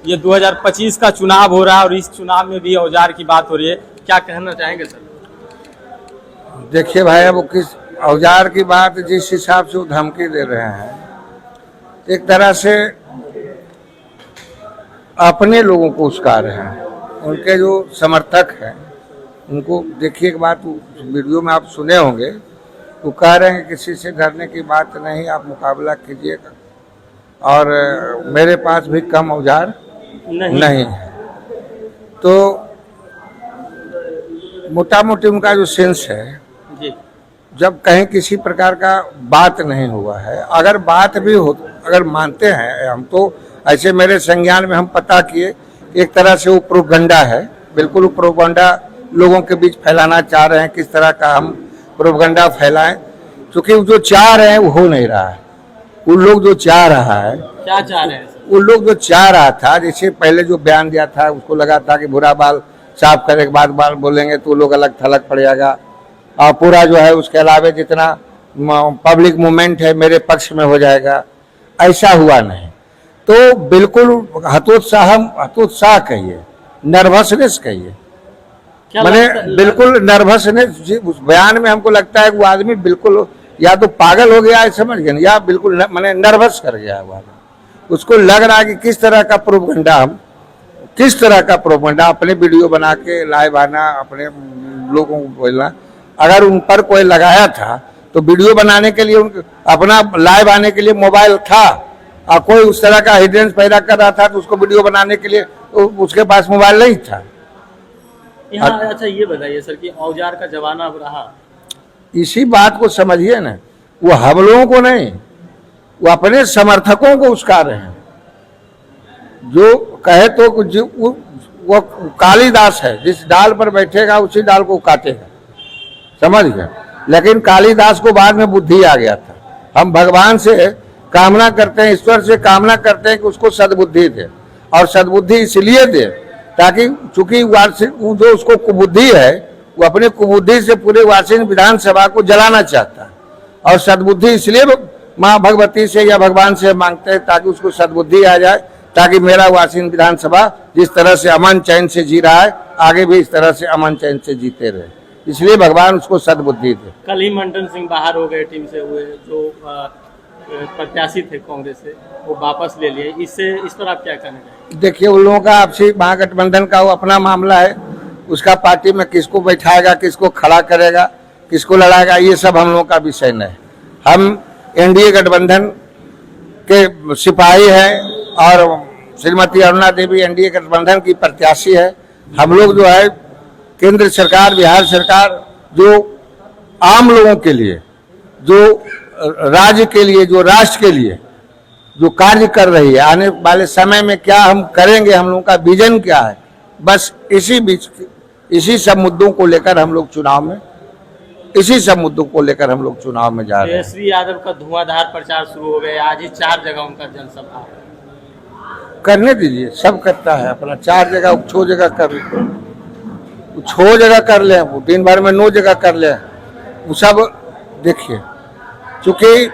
ये 2025 का चुनाव हो रहा है और इस चुनाव में भी औजार की बात हो रही है, क्या कहना चाहेंगे सर? देखिए भाई, अब किस औजार की बात, जिस हिसाब से वो धमकी दे रहे हैं, एक तरह से अपने लोगों को उस्का रहे हैं। उनके जो समर्थक हैं उनको देखिए, एक बात वीडियो में आप सुने होंगे, वो कह रहे हैं किसी से डरने की बात नहीं, आप मुकाबला कीजिएगा और मेरे पास भी कम औजार नहीं है। तो मोटा मोटी उनका जो सेंस है जी, जब कहीं किसी प्रकार का बात नहीं हुआ है, अगर बात भी हो, अगर मानते हैं हम, तो ऐसे मेरे संज्ञान में हम पता किए, एक तरह से वो प्रोपगंडा है, बिल्कुल वो प्रोपगंडा लोगों के बीच फैलाना चाह रहे हैं। किस तरह का हम प्रोपगंडा फैलाएं, क्योंकि जो चाह रहे हैं वो हो नहीं रहा है। उन लोग जो चाह रहा है, क्या चाह रहे हैं सर? उन लोग जो चाह रहा था, जैसे पहले जो बयान दिया था, उसको लगा था कि बुरा बाल साफ करने के बाद बाल बोलेंगे तो लोग अलग थलग पड़ जाएगा, और पूरा जो है उसके अलावा जितना पब्लिक मूवमेंट है मेरे पक्ष में हो जाएगा। ऐसा हुआ नहीं। तो बिल्कुल हतोत्साह कहिए, नर्वसनेस कहिए, मैंने बिल्कुल नर्वसनेस। उस बयान में हमको लगता है वो आदमी बिल्कुल या तो पागल हो गया है, समझ गए, या बिल्कुल मैंने नर्वस कर गया है वो आदमी। उसको लग रहा है कि किस तरह का प्रोपगंडा अपने वीडियो बना के लाइव आना, अपने लोगों को बोलना। अगर उन पर कोई लगाया था तो वीडियो बनाने के लिए, अपना लाइव आने के लिए मोबाइल था, और कोई उस तरह का हिडेंस पैदा कर रहा था तो उसको वीडियो बनाने के लिए उसके पास मोबाइल नहीं था। यहाँ अच्छा ये बताइए सर कि औजार का जमाना अब रहा, इसी बात को समझिए ना, वो हम लोगों को नहीं, वो अपने समर्थकों को उस्का रहे हैं। जो कहे तो वो कालिदास है, जिस डाल पर बैठेगा उसी डाल को काटेगा, समझ गए। लेकिन कालिदास को बाद में बुद्धि आ गया था। हम भगवान से कामना करते हैं, ईश्वर से कामना करते हैं कि उसको सद्बुद्धि दे, और सद्बुद्धि इसलिए दे ताकि चूंकि जो उसको कुबुद्धि है, वो अपने कुबुद्धि से पूरे वासिन विधानसभा को जलाना चाहता है, और सद्बुद्धि इसलिए माँ भगवती से या भगवान से मांगते हैं ताकि उसको सद्बुद्धि आ जाए, ताकि मेरा वासिन विधानसभा जिस तरह से अमन चैन से जी रहा है आगे भी इस तरह से अमन चैन से जीते रहे, इसलिए भगवान उसको सद्बुद्धि दे। कल ही मंटन सिंह बाहर हो गए टीम से, हुए जो प्रत्याशी थे कांग्रेस से, वो वापस ले लिए। इस पर आप क्या कहना चाहेंगे? देखिए, उन लोगों का आपसी महागठबंधन का वो अपना मामला है, उसका पार्टी में किसको बैठाएगा, किसको खड़ा करेगा, किसको लड़ाएगा, ये सब हम लोगों का विषय नहीं। हम एनडीए गठबंधन के सिपाही हैं और श्रीमती अरुणा देवी एनडीए गठबंधन की प्रत्याशी है। हम लोग जो है केंद्र सरकार, बिहार सरकार जो आम लोगों के लिए, जो राज्य के लिए, जो राष्ट्र के लिए जो कार्य कर रही है, आने वाले समय में क्या हम करेंगे, हम लोगों का विजन क्या है, बस इसी सब मुद्दों को लेकर हम लोग चुनाव में जा रहे हैं। तेजस्वी यादव का धुआंधार प्रचार शुरू हो गया, आज ही 4 जगह उनका जनसभा। करने दीजिए, सब करता है अपना, 4 जगह 6 जगह कर ले, 6 जगह कर ले, वो दिन भर में 9 जगह कर ले, वो सब देखिए। चूंकि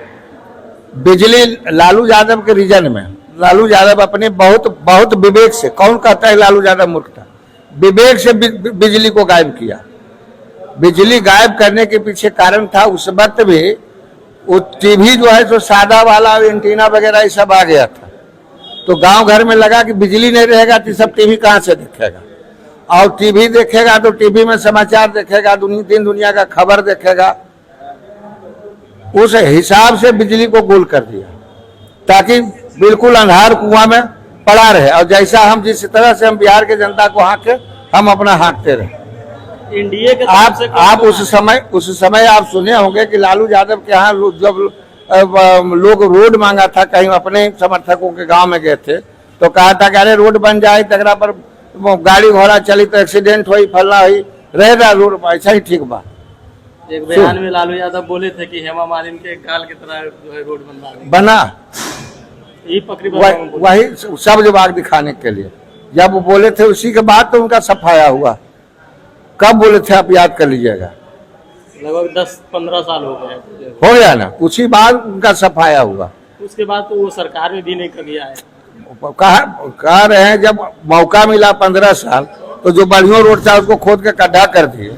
बिजली लालू यादव के रीजन में, लालू यादव अपने बहुत विवेक से, कौन कहता है लालू यादव मूर्ख था, विवेक से बिजली को गायब किया। बिजली गायब करने के पीछे कारण था, उस वक्त भी वो टीवी जो है तो सादा वाला एंटीना वगैरह ये सब आ गया था, तो गांव घर में लगा कि बिजली नहीं रहेगा तो सब टीवी कहां से देखेगा, और टीवी देखेगा तो टीवी में समाचार देखेगा, दिन दुनिया का खबर देखेगा। उस हिसाब से बिजली को गोल कर दिया ताकि बिल्कुल अंधार कुआं में पड़ा रहे, और जैसा हम जिस तरह से हम बिहार के जनता को हाँके, हम अपना हाँकते रहे। एनडीए के आप उस समय आप सुने होंगे कि लालू यादव के यहाँ जब लोग रोड मांगा था, कहीं अपने समर्थकों के गांव में गए थे तो कहा था कि अरे रोड बन जाए, तगड़ा पर गाड़ी घोड़ा चली तो एक्सीडेंट हुई, फलना हुई, रहेगा रोड, ऐसा ही ठीक बा। एक बयान में लालू यादव बोले थे कि हेमा मालिनी के गाल की तरह जो है रोड बना, यही पकड़ी वही सब जवाब दिखाने के लिए जब वो बोले थे, उसी के बाद तो उनका सफाया हुआ। कब बोले थे आप याद कर लीजिएगा, लगभग 10-15 साल हो गए हो गया ना, उसी बाद उनका सफाया हुआ। उसके बाद तो वो सरकार में भी नहीं कभी आए। कह रहे हैं जब मौका मिला 15 साल तो जो बढ़िया रोड था उसको खोद के गड्ढा कर दिए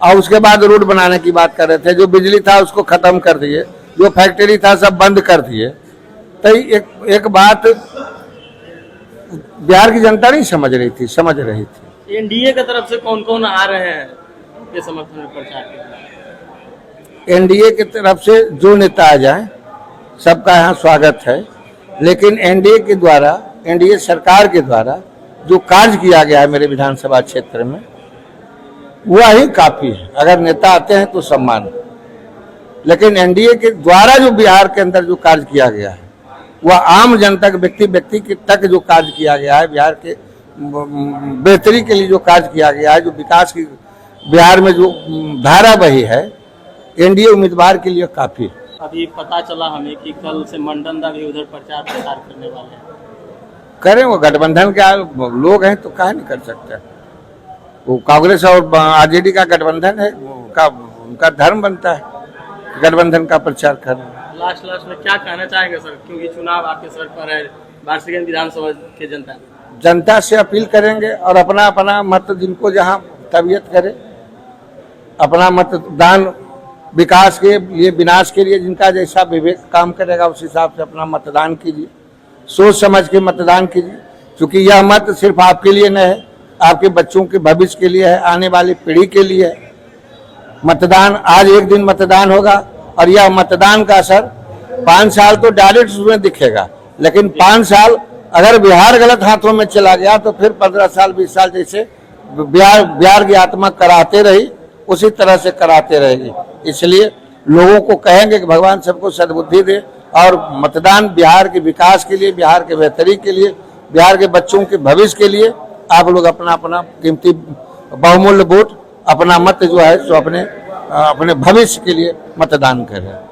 और उसके बाद रोड बनाने की बात कर रहे थे। जो बिजली था उसको खत्म कर दिए, जो फैक्ट्री था सब बंद कर दिए। तो एक बात बिहार की जनता नहीं समझ रही थी, समझ रही थी। एनडीए की तरफ से कौन कौन आ रहे हैं के समर्थन में प्रचार के लिए? एनडीए की तरफ से जो नेता आ जाए सबका यहाँ स्वागत है, लेकिन एनडीए के द्वारा, एनडीए सरकार के द्वारा जो कार्य किया गया है मेरे विधानसभा क्षेत्र में वह ही काफी है। अगर नेता आते हैं तो सम्मान, लेकिन एनडीए के द्वारा जो बिहार के अंदर जो कार्य किया गया है वह आम जनता के व्यक्ति के तक जो कार्य किया गया है, बिहार के बेहतरी के लिए जो कार्य किया गया है, जो विकास की बिहार में जो धारा बही है, एनडीए उम्मीदवार के लिए काफी है। अभी पता चला हमें कि कल से मंडन दा भी उधर प्रचार प्रसार करने वाले हैं। करें, वो गठबंधन के लोग हैं तो काहे नहीं कर सकते। वो कांग्रेस और आरजेडी का गठबंधन है, उनका धर्म बनता है गठबंधन का प्रचार करना। लास्ट में क्या कहना चाहेंगे सर, क्योंकि चुनाव आपके सर पर है, वार्षिक विधानसभा के जनता से अपील करेंगे और अपना मत जिनको जहां तबीयत करे, अपना मतदान विकास के लिए, विनाश के लिए जिनका जैसा विवेक काम करेगा उस हिसाब से अपना मतदान कीजिए, सोच समझ के मतदान कीजिए। क्योंकि यह मत सिर्फ आपके लिए नहीं है, आपके बच्चों के भविष्य के लिए है, आने वाली पीढ़ी के लिए है। मतदान आज एक दिन मतदान होगा और यह मतदान का असर 5 साल तो डायरेक्ट उसमें दिखेगा, लेकिन 5 साल अगर बिहार गलत हाथों में चला गया तो फिर 15 साल 20 साल जैसे बिहार की आत्मा कराते रही उसी तरह से कराते रहेगी। इसलिए लोगों को कहेंगे कि भगवान सबको सद्बुद्धि दे और मतदान बिहार के विकास के लिए, बिहार के बेहतरी के लिए, बिहार के बच्चों के भविष्य के लिए आप लोग अपना कीमती बहुमूल्य वोट, अपना मत जो है सो अपने भविष्य के लिए मतदान करें।